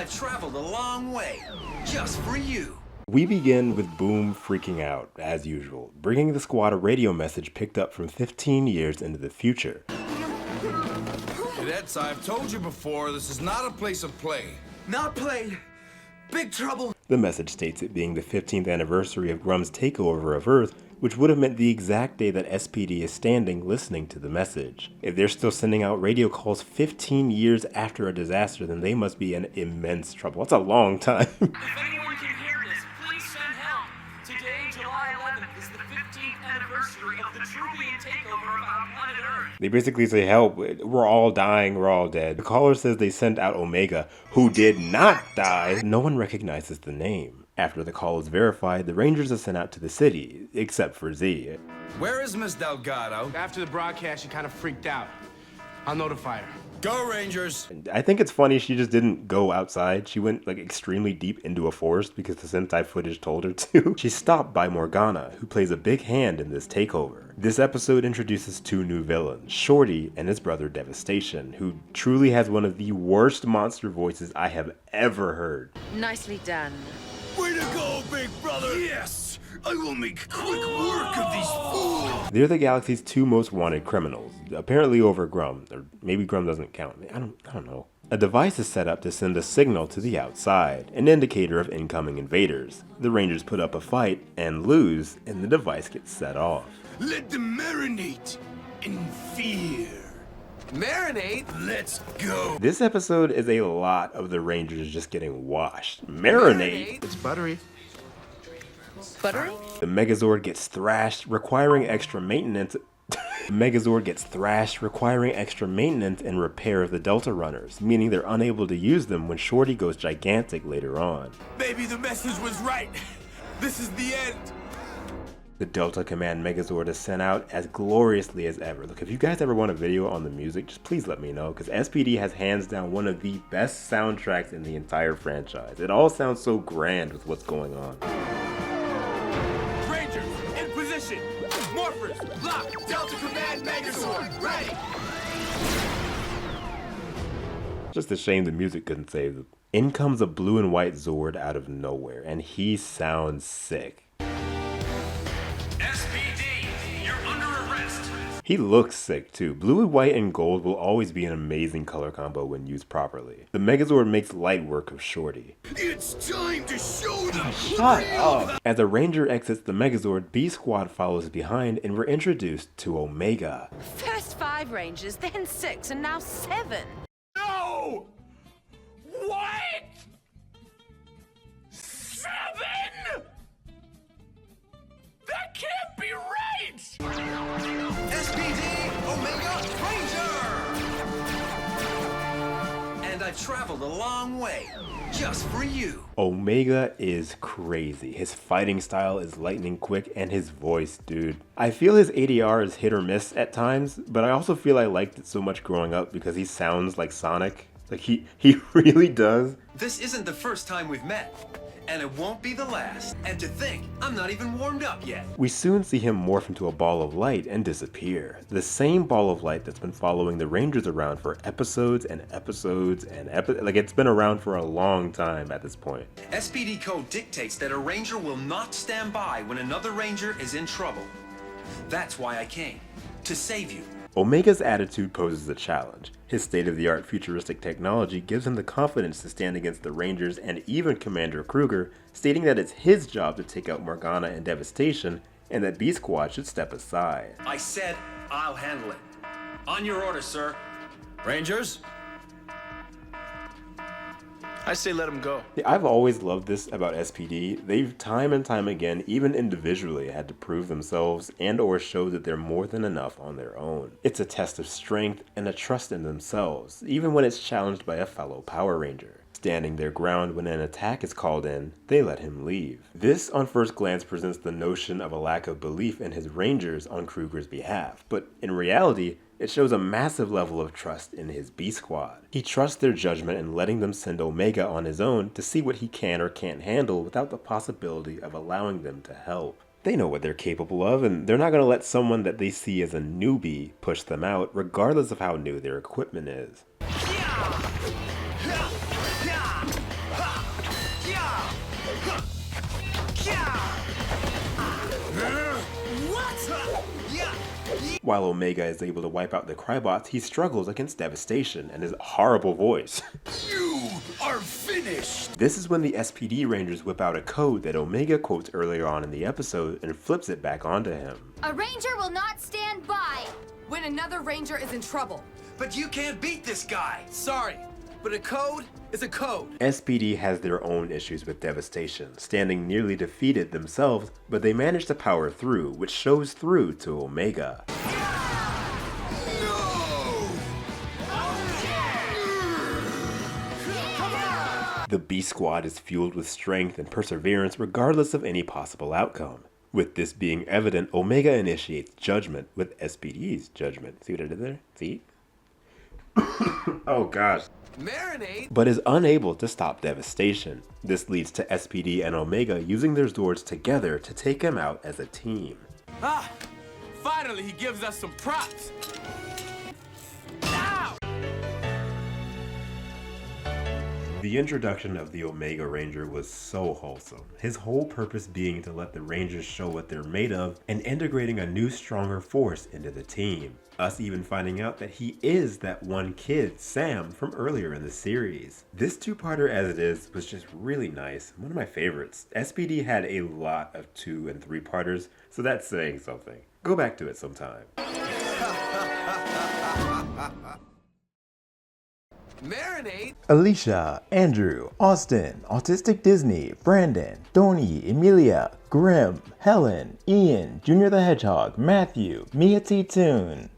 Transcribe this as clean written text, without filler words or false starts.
traveled a long way just for you. We begin with Boom freaking out, as usual, bringing the squad a radio message picked up from 15 years into the future. Cadets, I've told you before, this is not a place of play. Not play. Big trouble. The message states it being the 15th anniversary of Grumm's takeover of Earth, which would have meant the exact day that SPD is standing listening to the message. If they're still sending out radio calls 15 years after a disaster, then they must be in immense trouble. That's a long time. If anyone can hear this, please send help. Today, July 11th, is the 15th anniversary of the Trubian takeover of our planet Earth. They basically say, help, we're all dying, we're all dead. The caller says they sent out Omega, who did not die. No one recognizes the name. After the call is verified, the Rangers are sent out to the city, except for Z. Where is Miss Delgado? After the broadcast, she kind of freaked out. I'll notify her. Go, Rangers! I think it's funny she just didn't go outside. She went like extremely deep into a forest because the Sentai footage told her to. She's stopped by Morgana, who plays a big hand in this takeover. This episode introduces two new villains, Shorty and his brother Devastation, who truly has one of the worst monster voices I have ever heard. Nicely done. Way to go, big brother! Yes! I will make quick work of these fools! They're the galaxy's two most wanted criminals, apparently over Grum, or maybe Grum doesn't count. I don't know. A device is set up to send a signal to the outside, an indicator of incoming invaders. The Rangers put up a fight and lose, and the device gets set off. Let them marinate in fear. Marinate? Let's go! This episode is a lot of the Rangers just getting washed. Marinate? It's buttery. Buttery? The Megazord gets thrashed, requiring extra maintenance. Megazord gets thrashed, requiring extra maintenance and repair of the Delta Runners, meaning they're unable to use them when Shorty goes gigantic later on. Maybe the message was right. This is the end. The Delta Command Megazord is sent out as gloriously as ever. Look, if you guys ever want a video on the music, just please let me know, because SPD has hands down one of the best soundtracks in the entire franchise. It all sounds so grand with what's going on. Rangers, in position. Morphers, lock. Delta Command Megazord, ready. Just a shame the music couldn't save them. In comes a blue and white Zord out of nowhere, and he sounds sick. SPD, you're under arrest. He looks sick too. Blue and white and gold will always be an amazing color combo when used properly. The Megazord makes light work of Shorty. It's time to show them. Shut up! As a Ranger exits the Megazord, B Squad follows behind and we're introduced to Omega. First 5 Rangers, then 6, and now 7. No! What? 7? That can't be right! SPD Omega Ranger! And I traveled a long way just for you. Omega is crazy. His fighting style is lightning quick, and his voice, dude. I feel his ADR is hit or miss at times, but I also feel I liked it so much growing up because he sounds like Sonic. Like he really does. This isn't the first time we've met, and it won't be the last. And to think, I'm not even warmed up yet. We soon see him morph into a ball of light and disappear. The same ball of light that's been following the Rangers around for episodes and episodes and like it's been around for a long time at this point. SPD code dictates that a ranger will not stand by when another ranger is in trouble. That's why I came, to save you. Omega's attitude poses a challenge. His state-of-the-art futuristic technology gives him the confidence to stand against the Rangers and even Commander Kruger, stating that it's his job to take out Morgana and Devastation, and that B Squad should step aside. I said I'll handle it. On your order, sir. Rangers? I say let him go. I've always loved this about SPD. They've time and time again, even individually, had to prove themselves and or show that they're more than enough on their own. It's a test of strength and a trust in themselves, even when it's challenged by a fellow Power Ranger. Standing their ground when an attack is called in, they let him leave. This, on first glance, presents the notion of a lack of belief in his Rangers on Kruger's behalf, but in reality, it shows a massive level of trust in his B Squad. He trusts their judgment in letting them send Omega on his own to see what he can or can't handle without the possibility of allowing them to help. They know what they're capable of, and they're not going to let someone that they see as a newbie push them out, regardless of how new their equipment is. While Omega is able to wipe out the Crybots, he struggles against Devastation and his horrible voice. You are finished! This is when the SPD Rangers whip out a code that Omega quotes earlier on in the episode and flips it back onto him. A ranger will not stand by When another ranger is in trouble. But you can't beat this guy! Sorry, but a code is a code. SPD has their own issues with Devastation, standing nearly defeated themselves, but they manage to power through, which shows through to Omega. The B Squad is fueled with strength and perseverance regardless of any possible outcome. With this being evident, Omega initiates judgment with SPD's judgment. See what I did there? See? Oh gosh. Marinate? But is unable to stop Devastation. This leads to SPD and Omega using their Zords together to take him out as a team. Ah! Finally, he gives us some props. The introduction of the Omega Ranger was so wholesome, his whole purpose being to let the Rangers show what they're made of and integrating a new stronger force into the team. Us even finding out that he is that one kid, Sam, from earlier in the series. This two-parter as it is was just really nice, one of my favorites. SPD had a lot of 2- and 3-parters, so that's saying something. Go back to it sometime. Marinate? Alicia, Andrew, Austin, Autistic Disney, Brandon, Donnie, Emilia, Grim, Helen, Ian, Junior the Hedgehog, Matthew, Mia T. Toon.